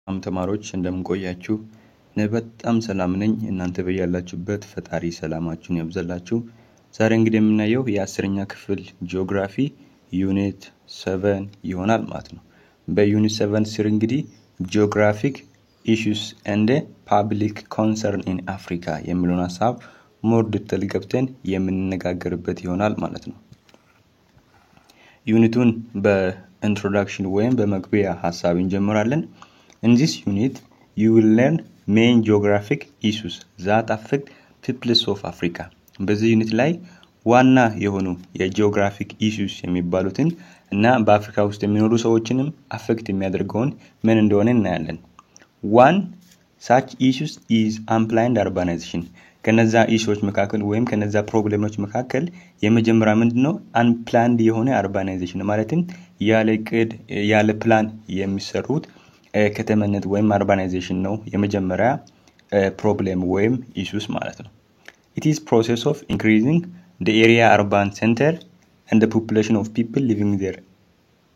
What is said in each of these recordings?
ተማሪዎች እንደምንቆያችሁ በጣም ሰላም ነኝ። እናንተ በያላችሁበት ፈጣሪ ሰላማችሁን ያብዛላችሁ። ዛሬ እንግዲህ የምናየው የ10ኛ ክፍል ጂኦግራፊ ዩኒት 7 ይሆናል ማለት ነው። በዩኒት 7 ስር እንግዲህ ጂኦግራፊክ ኢሹስ ኤንድ ፐብሊክ ኮንሰርን ኢን አፍሪካ የሚለውን ሐሳብ ሞር ዲቴል ገብተን የምንነጋገርበት ይሆናል ማለት ነው። ዩኒቱን በኢንትሮዳክሽን ወይም በመግቢያ ሐሳብ እንጀምራለን። In this unit, you will learn main geographic issues that affect peoples of Africa. በዚህ ዩኒት ላይ ዋና የሆኑ የጂኦግራፊክ ኢሹስ የሚባሉትን እና በአፍሪካ ውስጥ የሚኖሩ ሰዎችንም አፌክት የሚያደርገውን ምን እንደሆነ እናያለን። One such issues is unplanned urbanization. ከነዛ ኢሹዎች መካከል ወይም ከነዛ ፕሮብሌሞች መካከል የመጀመሪያ ምንድነው? unplanned የሆነ urbanization ማለትም ያለ እቅድ ያለ ፕላን የሚሰሩት ከተመነት ወይም urbanization ነው የመጀመሪያ ፕሮብሌም ወይም ኢሹስ ማለት ነው። It is process of increasing the area urban center and the population of people living there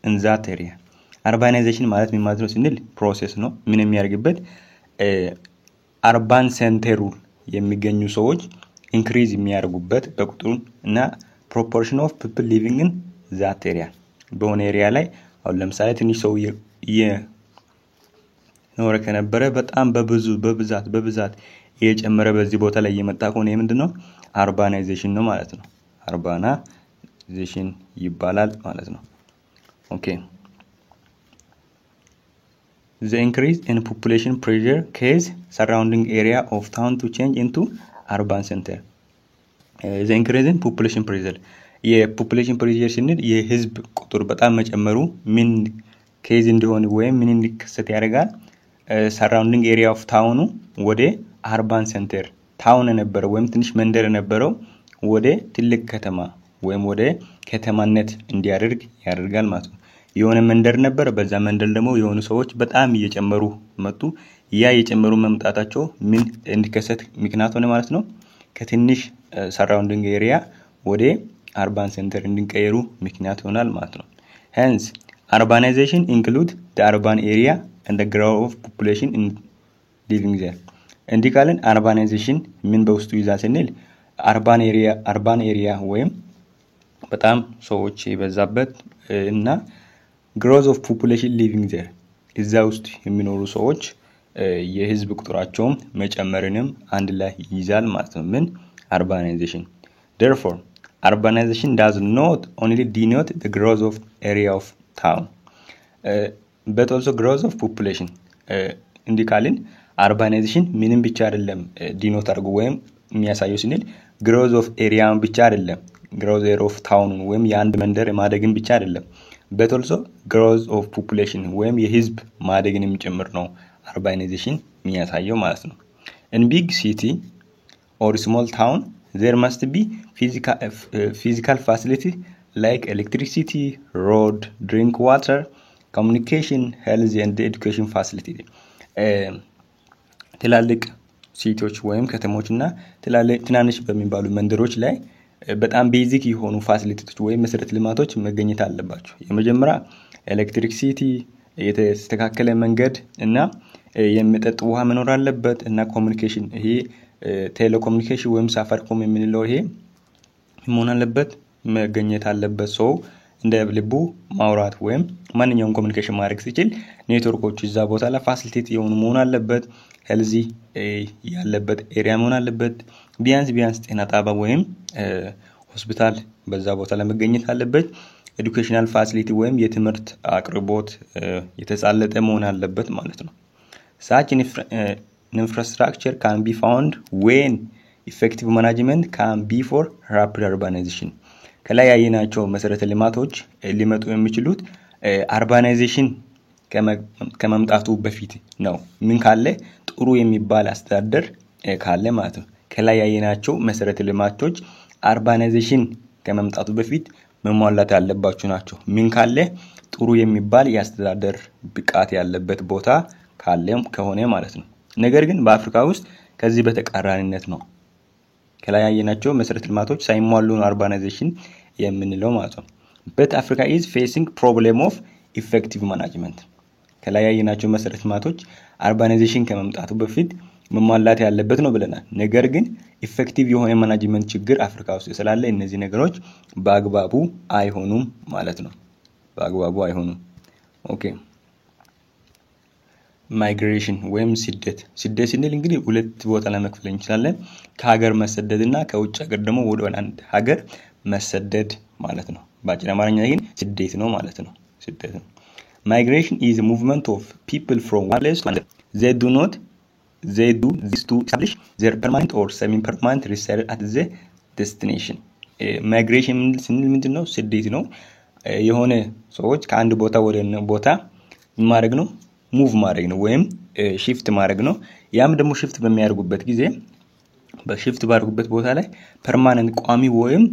in that area. urbanization ማለት ምን ማለት ነው ስንል ፕሮሰስ ነው። ምን የሚያደርግበት urban center የሚገኙ ሰዎች ኢንክሪዝ የሚያደርጉበት በቁጥሩ እና proportion of people living in that area በሆነ ኤሪያ ላይ አሁን ለምሳሌ ትንሽ ሰው ኖረ ከነበረ በጣም በብዛት እየጨመረ በዚህ ቦታ ላይ የመጣ ከሆነ ምንድነው urbanization ነው ማለት ነው። urbanization ይባላል ማለት ነው። ኦኬ The increase in population pressure cause surrounding area of town to change into urban center. The increase in population pressure የፖፑሌሽን ፕሬሸር ሲንል የህዝብ ቁጥር በጣም መጨመሩ ምን ኬዝ እንደሆነ ወይም ምን እንዲከሰት ያደርጋል? ሰራውንዲንግ ኤሪያ ኦፍ ታውኑ ወደ አርባን ሴንተር ታውን ነበር ወይም ትንሽ መንደር ነበረው ወደ ትልቅ ከተማ ወይም ወደ ከተማነት እንዲያደርግ ያደርጋል ማለት ነው። የሆነ መንደር ነበር፣ በዛ መንደር ደግሞ የሆኑ ሰዎች በጣም እየጨመሩ መጡ። ያ እየጨመሩ መምጣታቸው ምን እንዲከሰት ምክንያት ሆነ ማለት ነው። ከትንሽ ሰራውንዲንግ ኤሪያ ወደ አርባን ሴንተር እንዲቀየሩ ምክንያት ይሆናል ማለት ነው። Hence urbanization include the urban area and the growth of population in living there. እንዲካለን urbanization ምን በውስጡ ይዛ ስንል urban area ወይም በጣም ሰዎች የበዛበት እና growth of population living there እዛ ውስጥ የሚኖሩ ሰዎች የህዝብ ቁጥራቸውም መጨመርንም አንድ ላይ ይይዛል ማለት ነው። ምን urbanization. Therefore urbanization does not only denote the growth of area of town but also growth of population. እንዲካልን urbanization ምንም ብቻ አይደለም ዲኖት አድርጎ ወይም የሚያሳየው ስንል growth of area ብቻ አይደለም growth of town ወይም የአንድ መንደር ማደግን ብቻ አይደለም but also growth of population ወይም የህዝብ ማደግንም ጭምር ነው urbanization የሚያሳየው ማለት ነው። In big city or small town there must be physical facility like electricity, road, drink water, communication, health and education facility. ትላልቅ ሲቲዎች ወይም ከተሞችና ትናንሽ በሚባሉ መንደሮች ላይ በጣም ቤዚክ የሆኑ ፋሲሊቲዎች ወይም መሰረተ ልማቶች መገኘት አለባቸው። የመጀመሪያ ኤሌክትሪሲቲ የተስተካከለ መንገድ እና የሚጠጥ ውሃ መኖር አለበት እና ኮሙኒኬሽን ይሄ ቴሌኮሙኒኬሽን ወይም ሳፋሪኮም የምንለው ይሄ መሆን አለበት መገኘት አለበት። ሰው እንደ ልቡ ማውራት ወይም ማንኛውም ኮሙኒኬሽን ማድረግ ሲችል ኔትወርኮች እዛ ቦታ ላይ ፋሲሊቴት የሆኑ መሆን አለበት። ሄልዚ ያለበት ኤሪያ መሆን አለበት። ቢያንስ ጤና ጣቢያ ወይም ሆስፒታል በዛ ቦታ ላይ መገኘት አለበት። ኤዱኬሽናል ፋሲሊቲ ወይም የትምህርት አቅርቦት የተሳለጠ መሆን አለበት ማለት ነው። Such infrastructure can be found when effective management can be for rapid urbanization. ከላይ ያየናቸው መሰረተ ልማቶች ሊመጡ የሚችሉት urbanization ከመምጣቱ በፊት ነው። ምን ካለ ጥሩ የሚባል አስተዳደር ካለ ማለት ነው። ከላይ ያየናቸው መሰረተ ልማቶች urbanization ከመምጣቱ በፊት መሟላት ያለባቸው ናቸው። ምን ካለ ጥሩ የሚባል የአስተዳደር ብቃት ያለበት ቦታ ካለም ከሆነ ማለት ነው። ነገር ግን በአፍሪካ ውስጥ ከዚህ በተቃራኒነት ነው። ከላይ ያየናቸው መሰረተ ልማቶች ሳይሟሉ ነው urbanization የምንለው ማለት ነው። But Africa is facing problem of effective management. ከላይ ያየናቸው መሰረተ ልማቶች አርባናይዜሽን ከመምጣቱ በፊት መሟላት ያለበት ነው ብለናል። ነገር ግን ኢፌክቲቭ የሆነ ማኔጅመንት ችግር አፍሪካ ውስጥ ስላለ እነዚህ ነገሮች በአግባቡ አይሆኑም ማለት ነው። በአግባቡ አይሆኑም። ኦኬ ማይግሬሽን ወይም ስደት ስንል እንግዲህ ሁለት ቦታ ለመክፈል እንችላለን። ከሀገር መሰደድና ከውጭ ሀገር ደግሞ ወደ አንድ ሀገር መሰደድ ማለት ነው። በአጭር አማርኛ ግን ስደት ነው ማለት ነው። ስደት ነው። Migration is a movement of people from one place to another. They do this to establish their permanent or semi-permanent residence at the destination. Migration ስንል ምንድነው? ስደት ነው። የሆነ ሰዎች ከአንድ ቦታ ወደ ቦታ ማድረግ ነው፣ ሙቭ ማድረግ ነው ወይም shift ማድረግ ነው። ያም ደግሞ shift በሚያደርጉበት ጊዜ በሽፍት ባደረጉበት ቦታ ላይ ፐርማነንት ቋሚ ወይም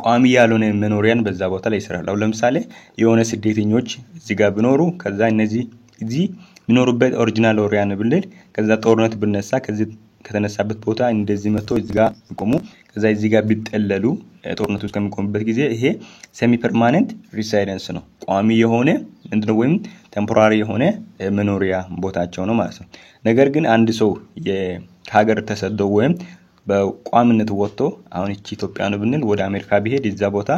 ቋሚ ያልሆነ መኖሪያን በዛ ቦታ ላይ ይሰራሉ። ለምሳሌ የሆነ ስደተኞች እዚህ ጋር ቢኖሩ ከዛ እነዚህ እዚህ የሚኖሩበት ኦሪጂናል ኦሪያን ብንል ከዛ ጦርነት ብነሳ ከዚህ ከተነሳበት ቦታ እንደዚህ መጥቶ እዚህ ጋር ይቆሙ ከዛ እዚህ ጋር ቢጠለሉ ጦርነቱ እስከሚቆምበት ጊዜ ይሄ ሴሚ ፐርማነንት ሬሲደንስ ነው። ቋሚ የሆነ እንደው ወይም ቴምፖራሪ የሆነ መኖሪያ ቦታቸው ነው ማለት ነው። ነገር ግን አንድ ሰው ከሀገር ተሰዶ ወይም በቋሚነት ወጥቶ አሁን እቺ ኢትዮጵያ ነው ብንል ወደ አሜሪካ ቢሄድ እዛ ቦታ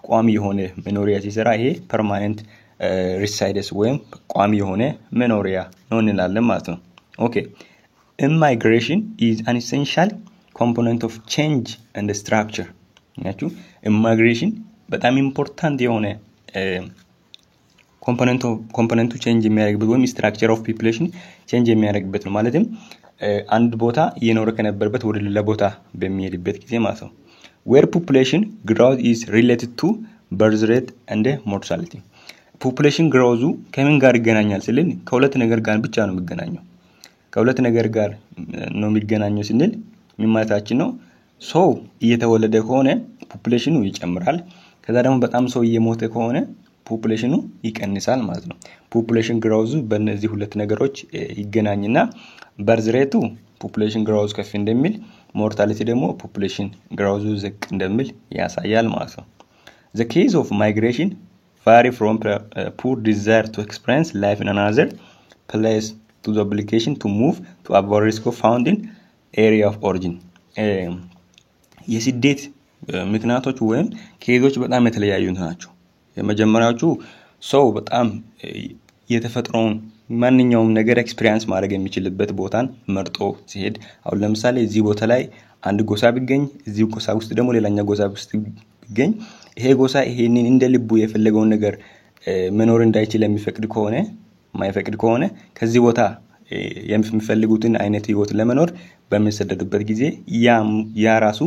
ቋሚ የሆነ መኖሪያ ሲሰራ ይሄ ፐርማነንት ሬሲደንስ ወይም ቋሚ የሆነ መኖሪያ ነው እንላለን ማለት ነው። ኦኬ immigration is an essential component of change and structure. ያችሁ immigration በጣም ኢምፖርታንት የሆነ ኮምፖነንቱ ቼንጅ የሚያደርግበት ወይም structure of population ቼንጅ የሚያደርግበት ነው። ማለትም አንድ ቦታ እየኖረ ከነበረበት ወደ ሌላ ቦታ በሚሄድበት ጊዜ ማለት ነው። where population growth is related to birth rate and mortality. population growth ከምን ጋር ይገናኛል ስልን ከሁለት ነገር ጋር ብቻ ነው የሚገናኘው። ከሁለት ነገር ጋር ነው የሚገናኘው ስንል ምን ማለታችን ነው? ሰው እየተወለደ ከሆነ ፖፑሌሽኑ ይጨምራል። ከዛ ደግሞ በጣም ሰው እየሞተ ከሆነ ፖፑሌሽኑ ይቀንሳል ማለት ነው። ፖፑሌሽን ግሮዝ በእነዚህ ሁለት ነገሮች ይገናኝና በርዝ ሬቱ ፖፑሌሽን ግሮዝ ከፍ እንደሚል ሞርታሊቲ ደግሞ ፖፑሌሽን ግሮዝ ዝቅ እንደሚል ያሳያል ማለት ነው። The case of migration vary from poor desire to experience life in another place to the obligation to move to avoid risk of found in area of origin. የስደት ምክንያቶች ወይም ኬዞች በጣም የተለያዩ ናቸው። የመጀመሪያዎቹ ሰው በጣም የተፈጥሮውን ማንኛውም ነገር ኤክስፒሪየንስ ማድረግ የሚችልበት ቦታን መርጦ ሲሄድ አሁን ለምሳሌ እዚህ ቦታ ላይ አንድ ጎሳ ቢገኝ እዚህ ጎሳ ውስጥ ደግሞ ሌላኛው ጎሳ ውስጥ ቢገኝ ይሄ ጎሳ ይሄንን እንደ ልቡ የፈለገውን ነገር መኖር እንዳይችል የሚፈቅድ ከሆነ ማይፈቅድ ከሆነ ከዚህ ቦታ የሚፈልጉትን አይነት ህይወት ለመኖር በሚሰደዱበት ጊዜ ያ ራሱ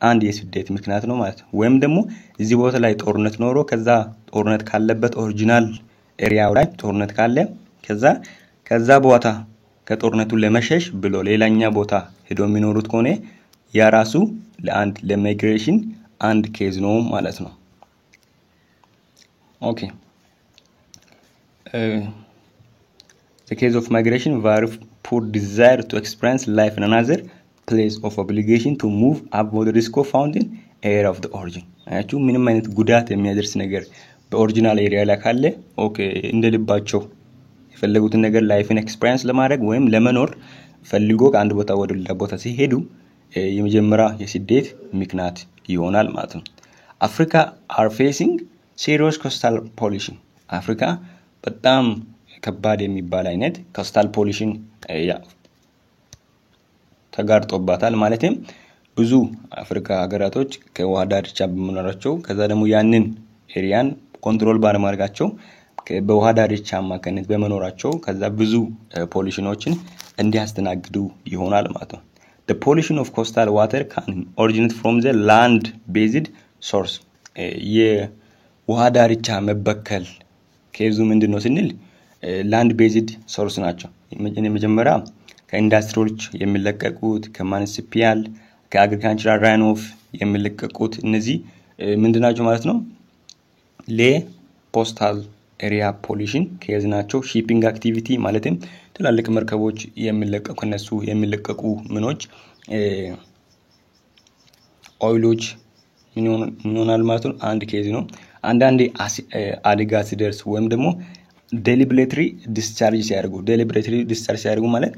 አንድ የስደት ምክንያት ነው ማለት ነው። ወይም ደግሞ እዚህ ቦታ ላይ ጦርነት ኖሮ ከዛ ጦርነት ካለበት ኦሪጂናል ኤሪያው ላይ ጦርነት ካለ ከዛ ቦታ ከጦርነቱ ለመሸሽ ብሎ ሌላኛ ቦታ ሄዶ የሚኖሩት ከሆነ ያ ራሱ ለማይግሬሽን አንድ ኬዝ ነው ማለት ነው። ኦኬ The case of migration vary poor desire to experience life in another place of obligation to move avoid risk of found in area of the origin. አያችሁ ምንም አይነት ጉዳት የሚያደርስ ነገር በኦሪጂናል ኤሪያ ላይ ካለ ኦኬ እንደልባቸው የፈለጉትን ነገር ላይፍን ኤክስፒሪየንስ ለማድረግ ወይም ለመኖር ፈልጎ ከአንድ ቦታ ወደ ሌላ ቦታ ሲሄዱ የመጀመሪያ የስደት ምክንያት ይሆናል ማለት ነው። አፍሪካ are facing serious coastal pollution. አፍሪካ በጣም ከባድ የሚባል አይነት ኮስታል ፖሊሽን ተጋርጦባታል። ማለትም ብዙ አፍሪካ ሀገራቶች ከውሃ ዳርቻ በመኖራቸው ከዛ ደግሞ ያንን ኤሪያን ኮንትሮል ባለማድረጋቸው በውሃ ዳርቻ አማካኝነት በመኖራቸው ከዛ ብዙ ፖሊሽኖችን እንዲያስተናግዱ ይሆናል ማለት ነው። The pollution of coastal water can originate from the land based source. የውሃ ዳርቻ መበከል ከዙ ምንድነው ስንል ላንድ ቤዝድ ሶርስ ናቸው። የመጀመሪያ ከኢንዳስትሪዎች የሚለቀቁት ከማኒሲፒያል ከአግሪካልቸራል ራን ኦፍ የሚለቀቁት እነዚህ ምንድናቸው ማለት ነው? ለፖስታል ኤሪያ ፖሊሽን ኬዝ ናቸው። ሺፒንግ አክቲቪቲ ማለትም ትላልቅ መርከቦች የሚለቀቁ እነሱ የሚለቀቁ ምኖች ኦይሎች ምን ይሆናል ማለት ነው አንድ ኬዝ ነው። አንዳንዴ አደጋ ሲደርስ ወይም ደግሞ ዴሊብሬትሊ ዲስቻርጅ ሲያደርጉ ማለት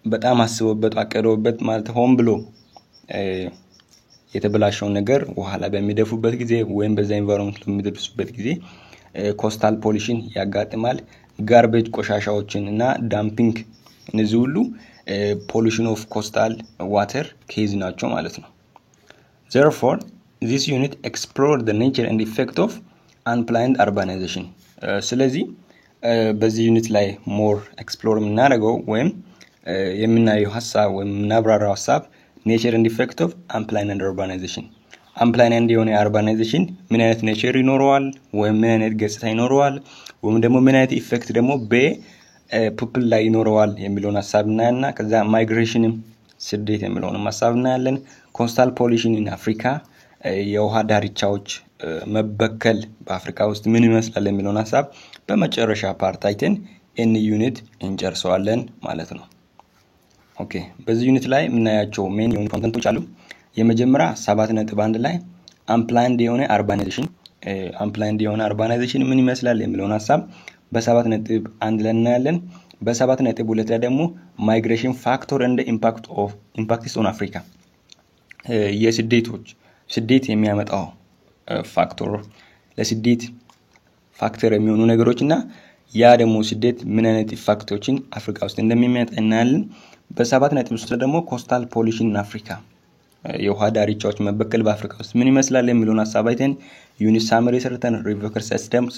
በጣም አስበውበት አቀደውበት ማለት ሆን ብሎ የተበላሸውን ነገር ውሃ ላይ በሚደፉበት ጊዜ ወይም በዛ ኢንቫይሮንመንት በሚደርሱበት ጊዜ ኮስታል ፖሊሽን ያጋጥማል። ጋርቤጅ ቆሻሻዎችን እና ዳምፒንግ እነዚህ ሁሉ ፖሊሽን ኦፍ ኮስታል ዋተር ኬዝ ናቸው ማለት ነው። therefore this unit explore the nature and effect of unplanned urbanization ስለዚህ በዚህ ዩኒት ላይ ሞር ኤክስፕሎር የምናደርገው ወይም የምናየው ሐሳብ ወይም የምናብራራው ሐሳብ nature and effect of unplanned urbanization unplanned የሆነ urbanization ምን አይነት ኔቸር ይኖረዋል ወይም ምን አይነት ገጽታ ይኖረዋል ወይም ደግሞ ምን አይነት ኢፌክት ደግሞ በፒፕል ላይ ይኖረዋል የሚለውን ሐሳብ እናያና ከዛ ማይግሬሽንም ስደት የሚለውን ሐሳብ እናያለን። ኮስታል ፖሊሽን in አፍሪካ የውሃ ዳርቻዎች መበከል በአፍሪካ ውስጥ ምን ይመስላል የሚለውን ሐሳብ በመጨረሻ ፓርት አይተን ኤን ዩኒት እንጨርሰዋለን ማለት ነው። ኦኬ በዚህ ዩኒት ላይ የምናያቸው ሜን የሆኑ ኮንተንቶች አሉ። የመጀመሪያ 7.1 ላይ unplanned የሆነ urbanization ምን ይመስላል የሚለውን ሐሳብ በ7.1 ላይ እናያለን። በ7.2 ላይ ደግሞ migration factor and impacts on Africa ስደት የሚያመጣው ፋክተር ለስደት ፋክተር የሚሆኑ ነገሮችና ያ ደግሞ ስደት ምን አይነት ኢፌክቶችን አፍሪካ ውስጥ እንደሚያመጣ እናያለን። በ7.3 ደግሞ ኮስታል ፖሊሽን in አፍሪካ የውሃ ዳርቻዎች መበከል በአፍሪካ ውስጥ ምን ይመስላል የሚለውን ሐሳብ አይተን ዩኒት ሳመሪ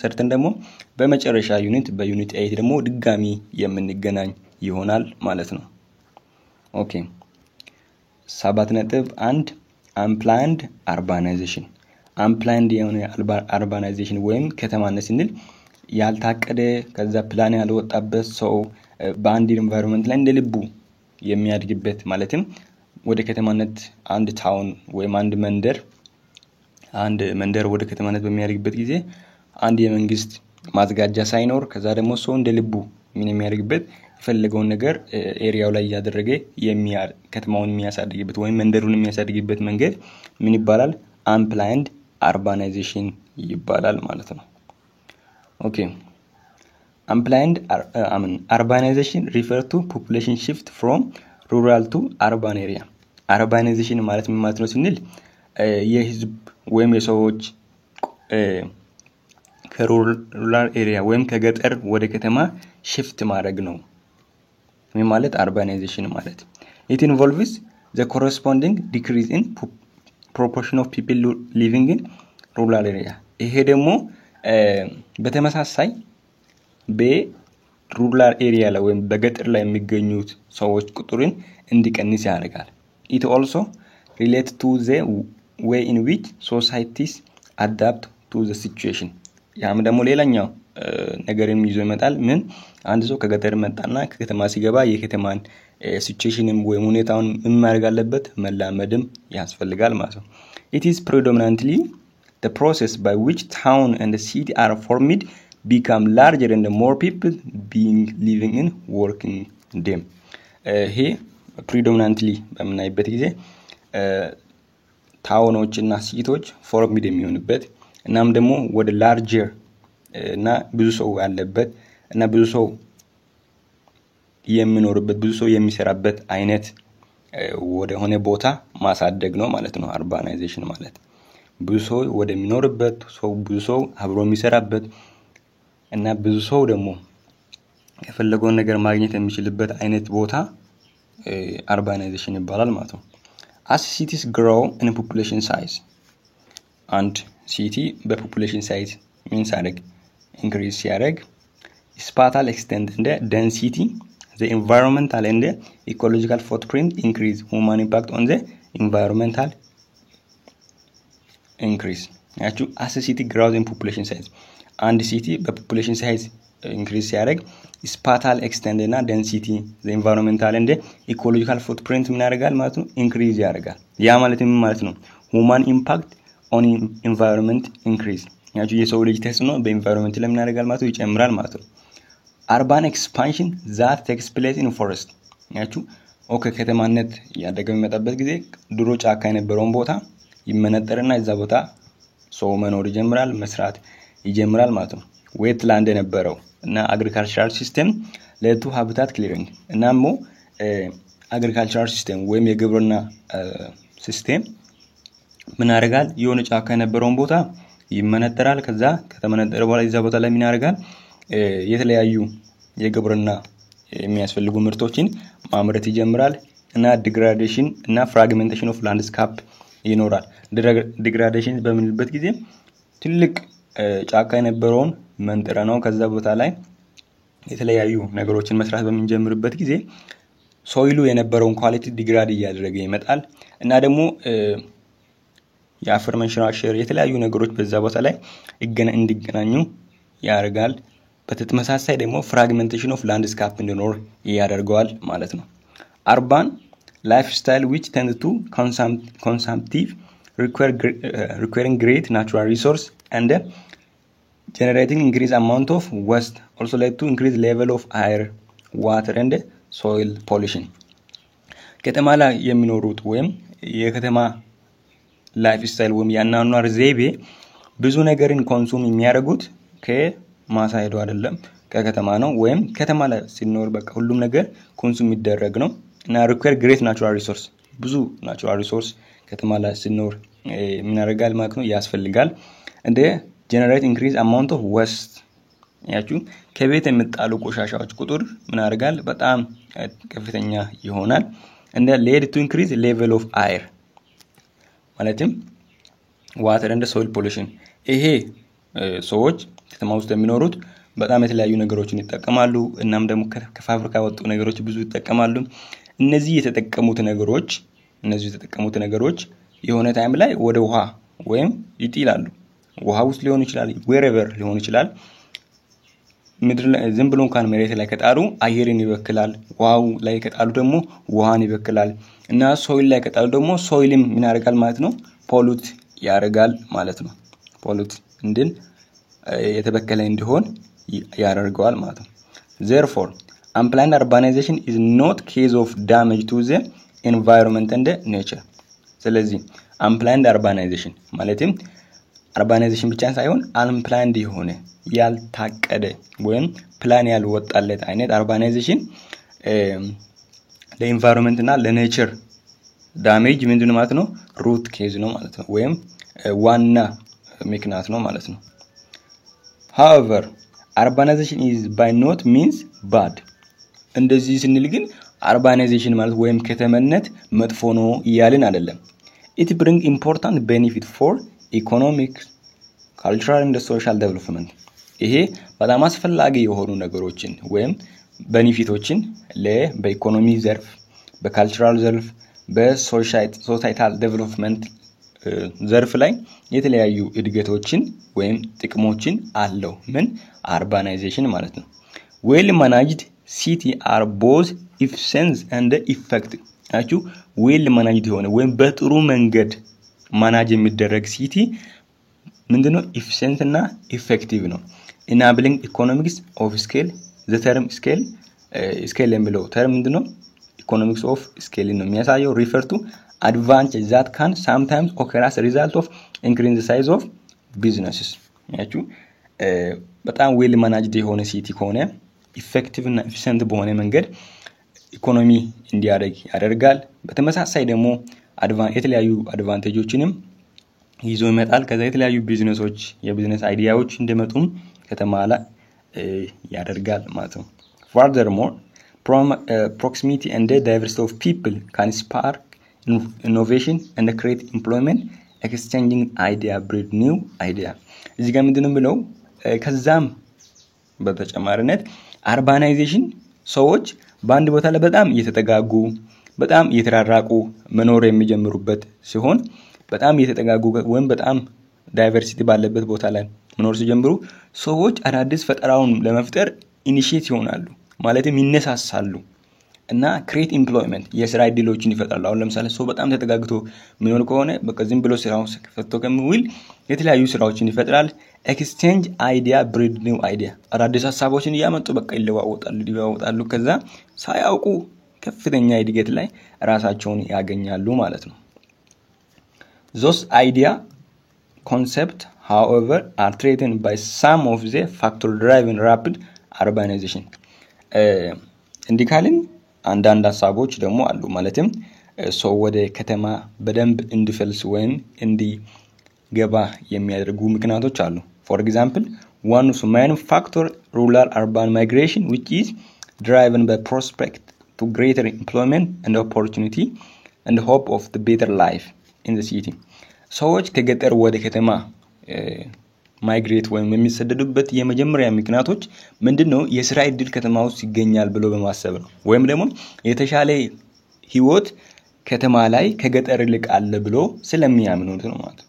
ሰርተን ደግሞ በመጨረሻ ዩኒት በዩኒት 8 ደግሞ ድጋሚ የምንገናኝ ይሆናል ማለት ነው። ኦኬ 7.1 unplanned የሆነ urbanization ወይም ከተማነት ስንል ያልታቀደ ከዛ ፕላን ያልወጣበት ሰው በአንድ ኢንቫይሮንመንት ላይ እንደልቡ የሚያድግበት ማለትም ወደ ከተማነት አንድ ታውን ወይም አንድ መንደር ወደ ከተማነት በሚያድግበት ጊዜ አንድ የመንግስት ማዘጋጃ ሳይኖር ከዛ ደግሞ ሰው እንደልቡ ምን የሚያድግበት የፈለገውን ነገር ኤሪያው ላይ ያደረገ ከተማውን የሚያሳድግበት ወይም መንደሩን የሚያሳድግበት መንገድ ምን ይባላል? unplanned urbanization ይባላል ማለት ነው። ኦኬ unplanned urbanization refer to population shift from rural to urban area urbanization ማለት ምን ማለት ነው ስንል የህዝብ ወይም የሰዎች ከሩራል ኤሪያ ወይም ከገጠር ወደ ከተማ shift ማድረግ ነው። ምን ማለት urbanization ማለት it involves the corresponding decrease in proportion of people living in rural area ይሄ ደግሞ በተመሳሳይ በሩራል ኤሪያ ላይ ወይም በገጠር ላይ የሚገኙት ሰዎች ቁጥርን እንዲቀንስ ያደርጋል። it also relates to the way in which societies adapt to the situation ያም ደግሞ ሌላኛው ነገርን ይዞ ይመጣል። ምን አንድ ሰው ከገጠር መጣና ከከተማ ሲገባ የከተማን ሲቹዌሽንም ወይም ሁኔታውን ምን ማድረግ አለበት መላመድም ያስፈልጋል ማለት ነው። it is predominantly the process by which town and the city are formed become larger and more people living in working them ይሄ predominantly በመናይበት ጊዜ ታውኖች እና ሲቲዎች ፎርምድ የሚሆኑበት እናም ደግሞ ወደ ላርጀር እና ብዙ ሰው ያለበት እና ብዙ ሰው የሚኖርበት ብዙ ሰው የሚሰራበት አይነት ወደ ሆነ ቦታ ማሳደግ ነው ማለት ነው urbanization ማለት። ብዙ ሰው ወደሚኖርበት ብዙ ሰው አብሮ የሚሰራበት እና ብዙ ሰው ደግሞ የፈለገውን ነገር ማግኘት የሚችልበት አይነት ቦታ urbanization ይባላል ማለት ነው። as cities grow in population size and city በpopulation size ምን ሳደግ increase ሲያደርግ spatial extent and density the environmental and ecological footprint increase human impact on the environmental increase ያችሁ as city grows in population size and city በpopulation size increase ሲያደርግ spatial extent እና density the environmental and ecological footprint ምን ያደርጋል ማለት ነው increase ያደርጋል። ያ ማለት ምን ማለት ነው? human impact on environment increase ያችሁ የሰው ልጅ ተጽዕኖ በenvironment ላይ ምን ያደርጋል ማለት ነው ይጨምራል ማለት ነው። urban expansion that takes place in forest ያችሁ ከተማነት ያደገ የሚመጣበት ጊዜ ድሮ ጫካ የነበረውን ቦታ ይመነጠርና እዛ ቦታ ሰው መኖር ይጀምራል መስራት ይጀምራል ማለት ነው። ዌትላንድ የነበረው እና አግሪካልቸራል ሲስተም ለቱ ሃቢታት ክሊሪንግ እናሞ አግሪካልቸራል ሲስተም ወይም የግብርና ሲስተም ምን ያደርጋል የሆነ ጫካ የነበረውን ቦታ ይመነጠራል ከዛ ከተመነጠረ በኋላ እዛ ቦታ ላይ ምን ያደርጋል የተለያዩ የግብርና የሚያስፈልጉ ምርቶችን ማምረት ይጀምራል እና ዲግራዴሽን እና ፍራግሜንቴሽን ኦፍ ላንድስካፕ ይኖራል ዲግራዴሽን በምንልበት ጊዜ ትልቅ ጫካ የነበረውን መንጥረ ነው ከዛ ቦታ ላይ የተለያዩ ነገሮችን መስራት በሚጀምርበት ጊዜ ሶይሉ የነበረውን ኳሊቲ ዲግራድ እያደረገ ይመጣል እና ደግሞ የአፈር መንሸራሸር የተለያዩ ነገሮች በዛ ቦታ ላይ እንዲገናኙ ያደርጋል በተመሳሳይ ደግሞ ፍራግሜንቴሽን ኦፍ ላንድስካፕ እንዲኖር ያደርጋል ማለት ነው urban lifestyle which tend to consumptive requiring great natural resource and generating increased amount of waste also led to increased level of air water and soil pollution ከተማ ላይ የሚኖሩት ወይም የከተማ ላይፍ ስታይል ወይም ያናኗር ዘይቤ ብዙ ነገርን ኮንሱም የሚያደርጉት ከማሳ ሄዶ አይደለም ከከተማ ነው ወይም ከተማ ላይ ሲኖር በቃ ሁሉም ነገር ኮንሱም የሚደረግ ነው እና require great natural resource ብዙ natural resource ከተማ ላይ ሲኖር ምን ያደርጋል ማለት ነው ያስፈልጋል እንደ generate increase amount of waste ያችሁ ከቤት የምጣሉ ቆሻሻዎች ቁጥር ምን ያደርጋል በጣም ከፍተኛ ይሆናል and lead to increase level of air ማለትም water and soil pollution ይሄ ሰዎች ከተማ ውስጥ የሚኖሩት በጣም የተለያዩ ነገሮችን ይጠቀማሉ እናም ደግሞ ከፋብሪካ ወጡ ነገሮች ብዙ ይጠቀማሉ እነዚህ የተጠቀሙት ነገሮች የሆነ ታይም ላይ ወደ ውሃ ወይም ይጥላሉ ውሃ ውስጥ ሊሆን ይችላል wherever ሊሆን ይችላል ምድር ላይ ዝም ብሎ እንኳን መሬት ላይ ከጣሉ አየርን ይበክላል ውሃው ላይ ከጣሉ ደግሞ ውሃን ይበክላል እና ሶይል ላይ ከጣሉ ደግሞ ሶይልም ምን ያደርጋል ማለት ነው ፖሉት ያደርጋል ማለት ነው ፖሉት እንድን የተበከለ እንዲሆን ያደርጋል ማለት ነው therefore unplanned urbanization is not case of damage to the environment and nature ስለዚህ unplanned urbanization ማለትም urbanization ብቻ ሳይሆን unplanned የሆነ ያልታቀደ ወይም ፕላን ያልወጣለት አይነት urbanization ለኢንቫይሮንመንት እና ለኔቸር ዳሜጅ ምንድነው ማለት ነው root cause ነው ማለት ነው ወይም ዋና ምክንያት ነው ማለት ነው however urbanization is by not means bad እንደዚህ ስንል ግን urbanization ማለት ወይም ከተመነት መጥፎ ነው ይያልን አይደለም it bring important benefit for economic cultural and social development ይሄ በጣም አስፈላጊ የሆኑ ነገሮችን ወይም ቤኔፊቶችን በኢኮኖሚ ዘርፍ በካልቸራል ዘርፍ በሶሳይታል ዴቨሎፕመንት ዘርፍ ላይ የተለያዩ እድገቶችን ወይም ጥቅሞችን አለው ምን urbanization ማለት ነው well managed city are both efficient and effective አችሁ well managed የሆነ ወይም በጥሩ መንገድ ማናጅ የሚደረግ ሲቲ ምንድነው efficient እና effective ነው enabling economics of scale the term scale የሚለው term ምንድነው economics of scale ነው የሚያሳየው refer to advantage that can sometimes occur as a result of increasing the size of businesses ያችሁ በጣም well managed የሆነ ሲቲ ከሆነ effective እና efficient በሆነ መንገድ ኢኮኖሚ እንዲያደግ ያደርጋል በተመሳሳይ ደግሞ የተለያዩ አድቫንቴጆችንም ይዞ ይመጣል ከዛ የተለያዩ ቢዝነሶች የቢዝነስ አይዲያዎች እንደመጡም ከተማላ ያደርጋል ማለት ነው furthermore proximity and the diversity of people can spark innovation and create employment exchanging idea breed new idea እዚህ ጋር ምንድነው ብለው ከዛም በተጨማሪነት urbanization ሰዎች በአንድ ቦታ ላይ በጣም እየተጠጋጉ በጣም እየተራራቁ መኖር የሚጀምሩበት ሲሆን በጣም እየተጠጋጉ ወይም በጣም ዳይቨርሲቲ ባለበት ቦታ ላይ መኖር ሲጀምሩ ሰዎች አዳዲስ ፈጠራውን ለመፍጠር ኢኒሺየት ይሆናሉ ማለትም ይነሳሳሉ እና ክሬት ኤምፕሎይመንት የስራ እድሎችን ይፈጥራሉ አሁን ለምሳሌ ሰው በጣም ተጠጋግቶ የሚኖር ከሆነ በቃ ዝም ብሎ ስራውን ፈትቶ ከሚውል የተለያዩ ስራዎችን ይፈጥራል ኤክስቼንጅ አይዲያ ብሪድ ኒው አይዲያ አዳዲስ ሐሳቦችን ያመጡ በቃ ይለዋወጣሉ ከዛ ሳያውቁ ከፍተኛ እድገት ላይ ራሳቸውን ያገኛሉ ማለት ነው those idea concept however are threatened by some of the factors driving rapid urbanization እንዲካልን አንዳንድ ሐሳቦች ደግሞ አሉ ማለትም ሰው ወደ ከተማ በደንብ እንዲፈልስ ወይም እንዲገባ የሚያደርጉ ምክንያቶች አሉ for example one of the main factor rural urban migration which is driven by prospect to greater employment and opportunity and hope of the better life in the city ሰዎች ከገጠር ወደ ከተማ ማይግሬት ወይም የሚሰደዱበት የመጀመሪያ ምክንያቶች ምንድነው የሥራ ዕድል ከተማ ውስጥ ይገኛል ብሎ በማሰብ ነው ወይም ደግሞ የተሻለ ህይወት ከተማ ላይ ከገጠር ይልቅ አለ ብሎ ስለሚያምኑ ነው ማለት ነው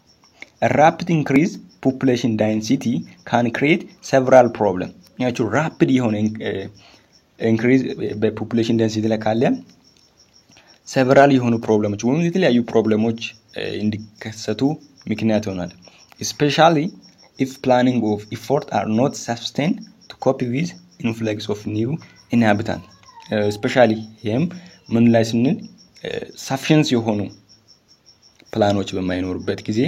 a rapid increase population density can create several problems ያቺው rapid የሆነ increase በpopulation density ላይ ካለ several የሆኑ ፕሮብሌሞች ወይም የተለያዩ ፕሮብሌሞች እንዲከሰቱ ምክንያት ይሆናል especially if planning of effort are not sustained to cope with influx of new inhabitants especially him ምን ላይ ስንል sufficient የሆኑ ፕላኖች በማይኖርበት ጊዜ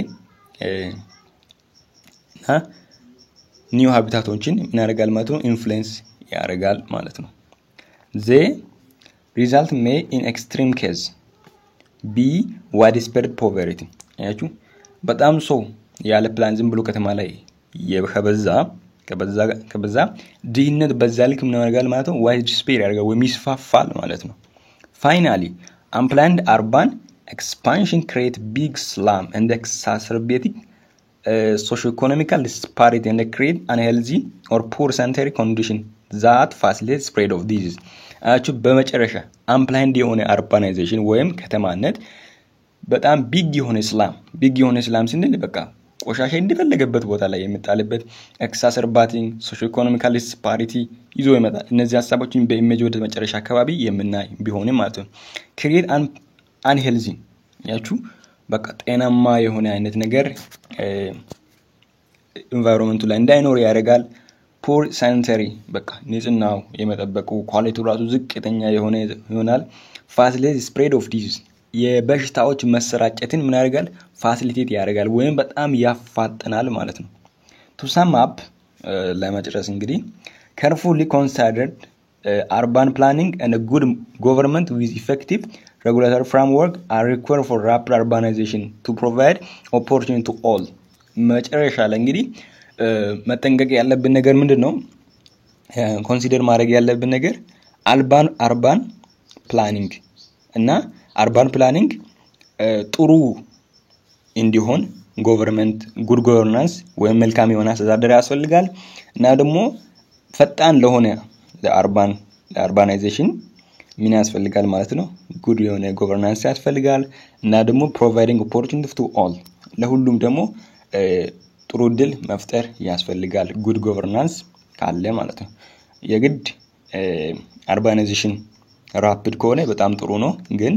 ኒው ሃቢታቶችን ምን ያደርጋል ማለት ነው ኢንፍሉዌንስ ያደርጋል ማለት ነው the result may in extreme case be widespread poverty ያችሁ በጣም ሰው ያለ ፕላን ዝም ብሎ ከተማ ላይ ከበዛ ድህነት በዛ ልክ ምን ያደርጋል ማለት ነው widespread ያደርጋል ወይ ይስፋፋል ማለት ነው finally unplanned urban expansion create big slum and exacerbating socio-economical disparity and create unhealthy or poor sanitary condition that facilitate spread of disease አቹ በመጨረሻ unplanned የሆነ urbanization ወይም ከተማነት በጣም ቢግ የሆነ ስላም ስንል በቃ ቆሻሻ እንደፈለገበት ቦታ ላይ የሚጣልበት exacerbating socio-economical disparity ይዞ ይመጣል እነዚህ ሐሳቦችን በኢሜጅ ወደ መጨረሻ አካባቢ የምናይ ቢሆንም ማለት ነው create unhealthy ያቹ በቃ ጤናማ የሆነ አይነት ነገር environment ላይ እንዳይኖር ያደርጋል poor sanitary በቃ ንጽህናው የመጠበቁ ኳሊቲው ራሱ ዝቅተኛ ይሆናል facilitate spread of disease የበሽታዎች መሰራጨትን ምን ያደርጋል ፋሲሊቴት ያደርጋል ወይም በጣም ያፋጥናል ማለት ነው to sum up ለመጨረስ እንግዲህ carefully considered urban planning and a good government with effective regulatory framework are required for rapid urbanization to provide opportunity to all መጨረሻ ላይ እንግዲህ መጠንቀቅ ያለብን ነገር ምንድነው ኮንሲደር ማድረግ ያለብን ነገር urban planning እና urban planning ጥሩ እንዲሆን government good governance ወይም መልካም የሆነ አስተዳደር ያስፈልጋል እና ደግሞ ፈጣን ለሆነ urbanization ምን ያስፈልጋል ማለት ነው good የሆነ governance ያስፈልጋል እና ደግሞ providing opportunity to all ለሁሉም ደግሞ ጥሩ እድል መፍጠር ያስፈልጋል good governance ካለ ማለት ነው የግድ urbanization rapid ከሆነ በጣም ጥሩ ነው ግን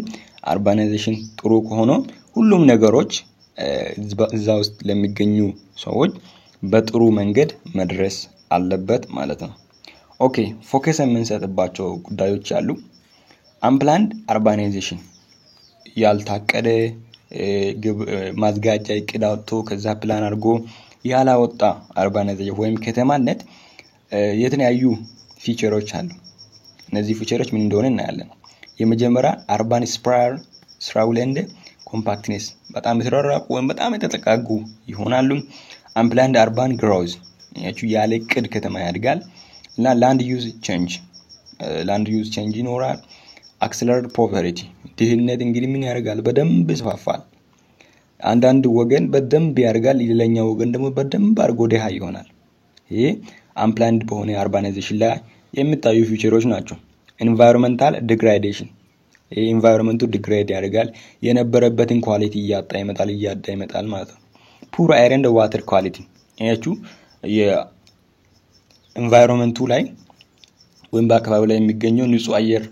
urbanization ጥሩ ከሆነ ሁሉም ነገሮች እዛ ውስጥ ለሚገኙ ሰዎች በጥሩ መንገድ መድረስ አለበት ማለት ነው ኦኬ ፎከስ የምንሰጥባቸው ጉዳዮች አሉ unplanned urbanization ያልታቀደ ማዝጋጃ ይቅዳውቶ ከዛ ፕላን አድርጎ ያላወጣ urbanization ወይም ከተማነት የተለያዩ ፊቸሮች አሉ እነዚህ ፊቸሮች ምን እንደሆነ እናያለን የመጀመሪያ urban sprawl and compactness በጣም የተራራቁ ወይም በጣም የተጠቃጉ ይሆናሉ unplanned urban growth ያቺ ያለ ቅድ ከተማ ያድጋል እና land use change ይኖራል accelerated poverty ድህነት እንግዲህ ምን ያደርጋል በደንብ ይስፋፋል አንዳንድ ወገን በደንብ ያደርጋል ሌላኛው ወገን ደግሞ በደንብ አርጎ ደሃ ይሆናል ይሄ unplanned በሆነ urbanization ላይ የሚታዩ ፊቸሮች ናቸው environmental degradation environmentu degrade ያደርጋል የነበረበትን ኳሊቲ ያጣ ይመጣል ማለት ነው poor air and water quality ያቺው የenvironmentu ላይ ወይም በአካባቢው ላይ የሚገኘው ንጹህ አየር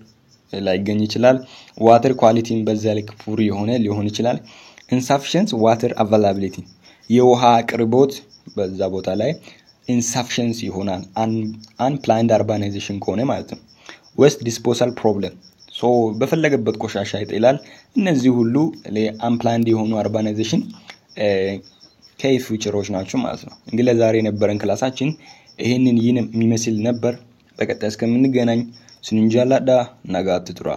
ላይገኝ ይችላል water quality በዛ ልክ poor ሊሆን ይችላል insufficient water availability የውሃ አቅርቦት በዛ ቦታ ላይ insufficient ይሆናል unplanned urbanization ከሆነ ማለት ነው waste disposal problem so በፈለገበት ቆሻሻ ይጥላል እነዚህ ሁሉ ለunplanned የሆኑ urbanization ከኤፍ ፊቸሮች ናቸው ማለት ነው። እንግዲህ ለዛሬ የነበረን ክላሳችን ይሄንን የሚመስል ነበር። በቀጣይ እስከምንገናኝ ስንንጃላዳ ነጋት ትጥራ